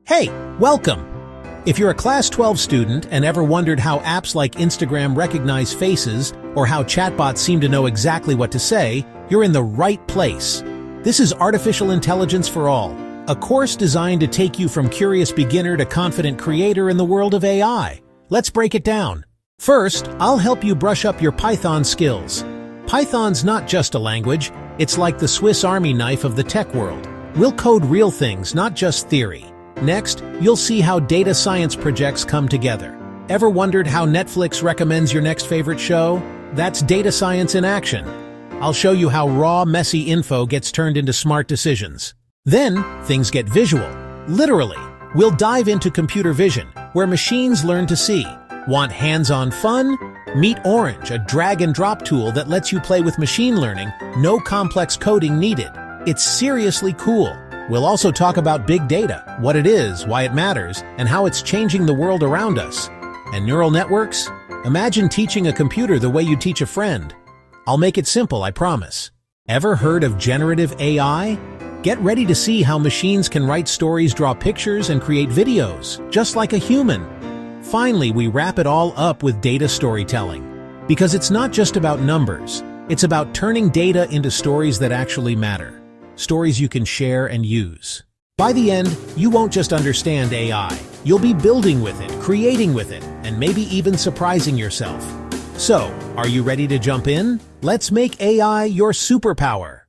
Hey, welcome! If you're a Class 12 student and ever wondered how apps like Instagram recognize faces or how chatbots seem to know exactly what to say, you're in the right place. This is Artificial Intelligence for All, a course designed to take you from curious beginner to confident creator in the world of AI. Let's break it down. First, I'll help you brush up your Python skills. Python's not just a language, it's like the Swiss Army knife of the tech world. We'll code real things, not just theory. Next, you'll see how data science projects come together. Ever wondered how Netflix recommends your next favorite show? That's data science in action. I'll show you how raw, messy info gets turned into smart decisions. Then, things get visual. Literally, we'll dive into computer vision, where machines learn to see. Want hands-on fun? Meet Orange, a drag-and-drop tool that lets you play with machine learning, no complex coding needed. It's seriously cool. We'll also talk about big data, what it is, why it matters, and how it's changing the world around us. And neural networks? Imagine teaching a computer the way you teach a friend. I'll make it simple, I promise. Ever heard of generative AI? Get ready to see how machines can write stories, draw pictures, and create videos, just like a human. Finally, we wrap it all up with data storytelling. Because it's not just about numbers, it's about turning data into stories that actually matter. Stories you can share and use. By the end, you won't just understand AI. You'll be building with it, creating with it, and maybe even surprising yourself. So, are you ready to jump in? Let's make AI your superpower.